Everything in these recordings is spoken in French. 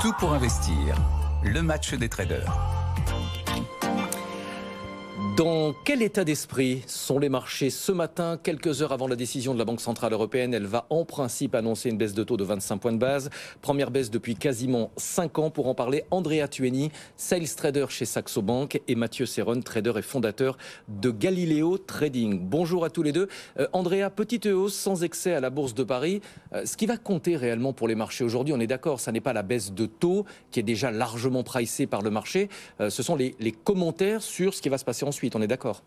Tout pour investir. Le match des traders. Dans quel état d'esprit sont les marchés ce matin, quelques heures avant la décision de la Banque Centrale Européenne? Elle va en principe annoncer une baisse de taux de 25 points de base. Première baisse depuis quasiment 5 ans. Pour en parler, Andrea Tueni, sales trader chez Saxo Bank, et Mathieu Serron, trader et fondateur de Galileo Trading. Bonjour à tous les deux. Andrea, petite hausse sans excès à la Bourse de Paris. Ce qui va compter réellement pour les marchés aujourd'hui, on est d'accord, ça n'est pas la baisse de taux qui est déjà largement pricée par le marché. Ce sont les commentaires sur ce qui va se passer ensuite. On est d'accord?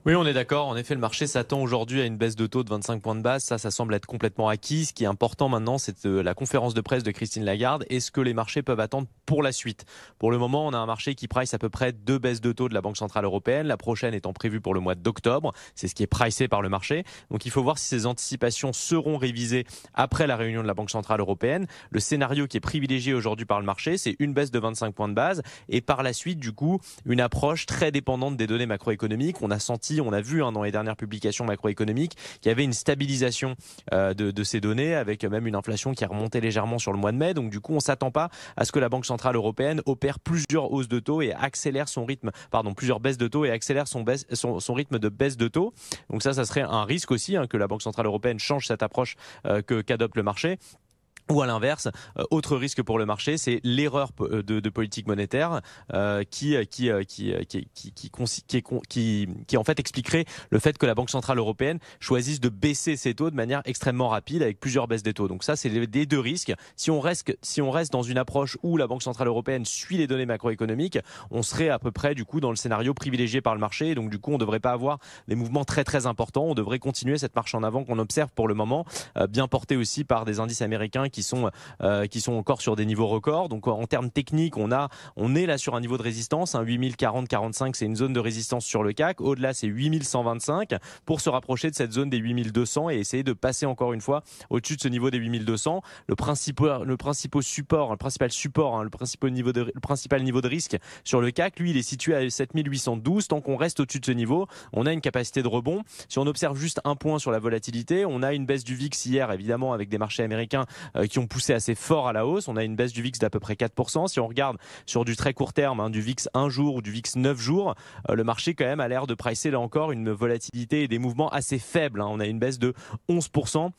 Oui, on est d'accord. En effet, le marché s'attend aujourd'hui à une baisse de taux de 25 points de base. Ça semble être complètement acquis. Ce qui est important maintenant, c'est la conférence de presse de Christine Lagarde. Est-ce que les marchés peuvent attendre pour la suite? Pour le moment, on a un marché qui price à peu près 2 baisses de taux de la Banque Centrale Européenne. La prochaine étant prévue pour le mois d'octobre. C'est ce qui est pricé par le marché. Donc, il faut voir si ces anticipations seront révisées après la réunion de la Banque Centrale Européenne. Le scénario qui est privilégié aujourd'hui par le marché, c'est une baisse de 25 points de base. Et par la suite, du coup, une approche très dépendante des données macroéconomiques. On a vu dans les dernières publications macroéconomiques qu'il y avait une stabilisation de ces données, avec même une inflation qui a remonté légèrement sur le mois de mai. Donc du coup, on ne s'attend pas à ce que la Banque Centrale Européenne opère plusieurs hausses de taux et accélère son rythme, plusieurs baisses de taux et accélère son rythme de baisse de taux. Donc ça serait un risque aussi, que la Banque Centrale Européenne change cette approche qu'adopte le marché. Ou à l'inverse, autre risque pour le marché, c'est l'erreur de politique monétaire qui en fait expliquerait le fait que la Banque Centrale Européenne choisisse de baisser ses taux de manière extrêmement rapide avec plusieurs baisses des taux. Donc ça, c'est les deux risques. Si on reste dans une approche où la Banque Centrale Européenne suit les données macroéconomiques, on serait à peu près du coup dans le scénario privilégié par le marché. Et donc du coup, on ne devrait pas avoir des mouvements très très importants. On devrait continuer cette marche en avant qu'on observe pour le moment, bien portée aussi par des indices américains qui sont encore sur des niveaux records. Donc en termes techniques, on est là sur un niveau de résistance, 8040-45, c'est une zone de résistance sur le CAC. Au-delà, c'est 8125 pour se rapprocher de cette zone des 8200 et essayer de passer encore une fois au-dessus de ce niveau des 8200. Le principal niveau de risque sur le CAC, lui, il est situé à 7812. Tant qu'on reste au-dessus de ce niveau, on a une capacité de rebond. Si on observe juste un point sur la volatilité, on a une baisse du VIX hier, évidemment, avec des marchés américains qui ont poussé assez fort à la hausse. On a une baisse du VIX d'à peu près 4%. Si on regarde sur du très court terme, du VIX 1 jour ou du VIX 9 jours, le marché quand même a l'air de pricer là encore une volatilité et des mouvements assez faibles. On a une baisse de 11%.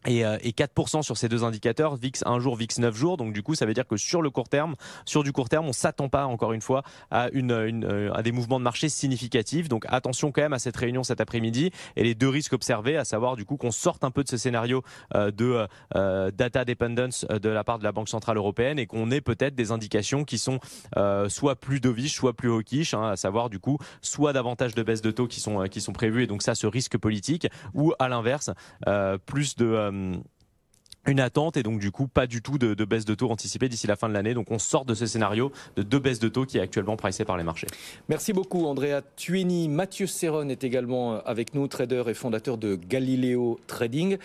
Et 4% sur ces deux indicateurs, VIX 1 jour, VIX 9 jours. Donc du coup, ça veut dire que sur du court terme, on s'attend pas encore une fois à des mouvements de marché significatifs. Donc attention quand même à cette réunion cet après-midi et les deux risques observés, à savoir du coup qu'on sorte un peu de ce scénario de data dependence de la part de la Banque Centrale Européenne et qu'on ait peut-être des indications qui sont soit plus dovish, soit plus hawkish, à savoir du coup soit davantage de baisses de taux qui sont prévues et donc ça, ce risque politique, ou à l'inverse plus de une attente et donc du coup pas du tout de baisse de taux anticipée d'ici la fin de l'année. Donc on sort de ce scénario de 2 baisses de taux qui est actuellement pricé par les marchés. Merci beaucoup Andrea Tueni. Mathieu Serron est également avec nous, trader et fondateur de Galileo Trading.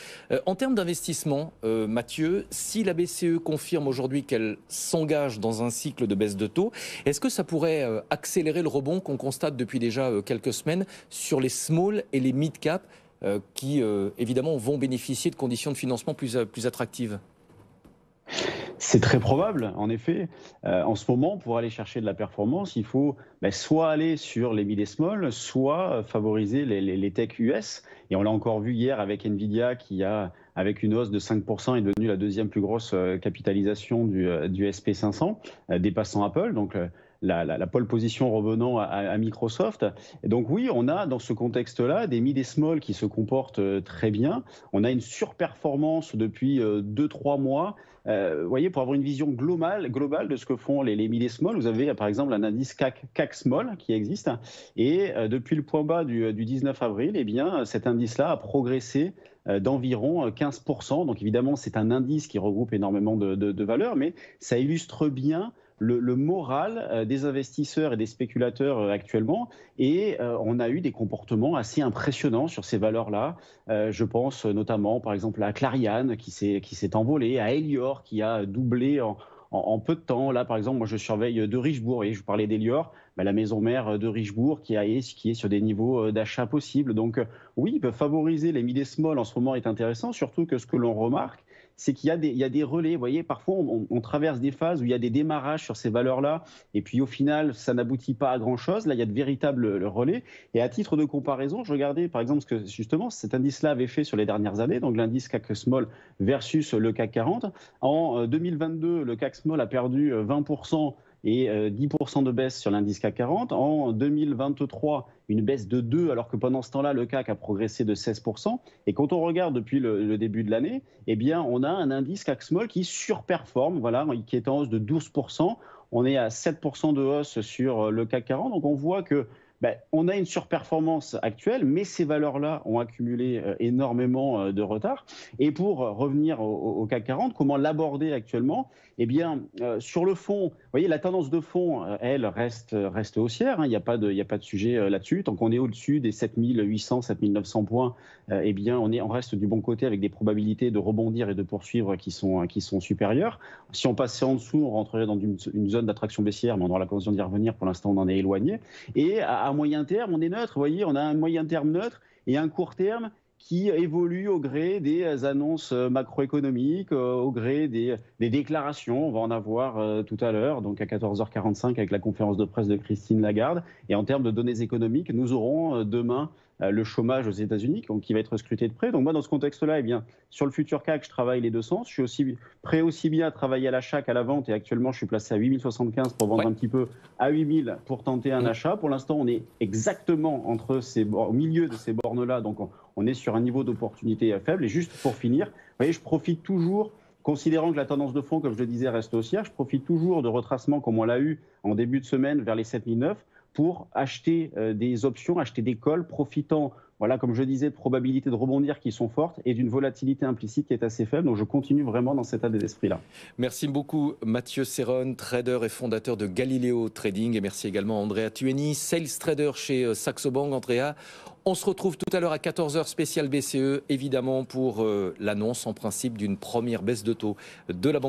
En termes d'investissement, Mathieu, si la BCE confirme aujourd'hui qu'elle s'engage dans un cycle de baisse de taux, est-ce que ça pourrait accélérer le rebond qu'on constate depuis déjà quelques semaines sur les small et les mid cap qui, évidemment, vont bénéficier de conditions de financement plus attractives? C'est très probable, en effet. En ce moment, pour aller chercher de la performance, il faut soit aller sur les mid et small, soit favoriser les tech US. Et on l'a encore vu hier avec Nvidia qui avec une hausse de 5%, est devenue la deuxième plus grosse capitalisation du SP500, dépassant Apple. Donc, la pole position revenant à Microsoft. Et donc oui, on a dans ce contexte-là des mid et small qui se comportent très bien. On a une surperformance depuis 2-3 mois. Vous voyez, pour avoir une vision globale de ce que font les mid et small, vous avez par exemple un indice CAC Small qui existe. Et depuis le point bas du 19 avril, eh bien, cet indice-là a progressé d'environ 15%. Donc évidemment, c'est un indice qui regroupe énormément de valeurs, mais ça illustre bien le moral des investisseurs et des spéculateurs actuellement. Et on a eu des comportements assez impressionnants sur ces valeurs-là. Je pense notamment, par exemple, à Clariane qui s'est envolée, à Elior qui a doublé en peu de temps. Là, par exemple, moi, je surveille de Richebourg. Et je vous parlais d'Elior, la maison mère de Richebourg qui est sur des niveaux d'achat possibles. Donc, oui, favoriser les mid et small en ce moment est intéressant, surtout que ce que l'on remarque, c'est qu'il y a des relais. Vous voyez, parfois, on traverse des phases où il y a des démarrages sur ces valeurs-là, et puis au final, ça n'aboutit pas à grand-chose. Là, il y a de véritables relais. Et à titre de comparaison, je regardais, par exemple, ce que justement cet indice-là avait fait sur les dernières années, donc l'indice CAC Small versus le CAC 40. En 2022, le CAC Small a perdu 20% et 10% de baisse sur l'indice CAC 40. En 2023, une baisse de 2, alors que pendant ce temps-là, le CAC a progressé de 16%. Et quand on regarde depuis le début de l'année, eh bien, on a un indice CAC Small qui surperforme, voilà, qui est en hausse de 12%. On est à 7% de hausse sur le CAC 40. Donc on voit que on a une surperformance actuelle, mais ces valeurs-là ont accumulé énormément de retard. Et pour revenir au CAC 40, comment l'aborder actuellement? Eh bien, sur le fond, vous voyez, la tendance de fond, elle, reste haussière. Hein, il n'y a pas de sujet là-dessus. Tant qu'on est au-dessus des 7800, 7900 points, eh bien, on reste du bon côté avec des probabilités de rebondir et de poursuivre qui sont supérieures. Si on passait en dessous, on rentrerait dans une zone d'attraction baissière, mais on aura l'occasion d'y revenir. Pour l'instant, on en est éloigné. Et à moyen terme, on est neutre. Vous voyez, on a un moyen terme neutre et un court terme qui évolue au gré des annonces macroéconomiques, au gré des déclarations. On va en avoir tout à l'heure, donc à 14h45 avec la conférence de presse de Christine Lagarde. Et en termes de données économiques, nous aurons demain le chômage aux États-Unis qui va être scruté de près. Donc moi, dans ce contexte-là, eh bien, sur le futur CAC, je travaille les deux sens. Je suis prêt aussi bien à travailler à l'achat qu'à la vente. Et actuellement, je suis placé à 8075 pour vendre un petit peu à 8000 pour tenter un achat. Pour l'instant, on est exactement au milieu de ces bornes-là. Donc on est sur un niveau d'opportunité faible. Et juste pour finir, vous voyez, je profite toujours, considérant que la tendance de fond, comme je le disais, reste haussière, je profite toujours de retracements comme on l'a eu en début de semaine vers les 7009 pour acheter des options, acheter des calls, profitant, voilà, comme je disais, de probabilités de rebondir qui sont fortes et d'une volatilité implicite qui est assez faible. Donc je continue vraiment dans cet état d'esprit-là. Merci beaucoup Mathieu Serron, trader et fondateur de Galileo Trading. Et merci également Andrea Tueni, sales trader chez Saxo Bank. Andrea, on se retrouve tout à l'heure à 14h spécial BCE, évidemment pour l'annonce en principe d'une première baisse de taux de la Banque.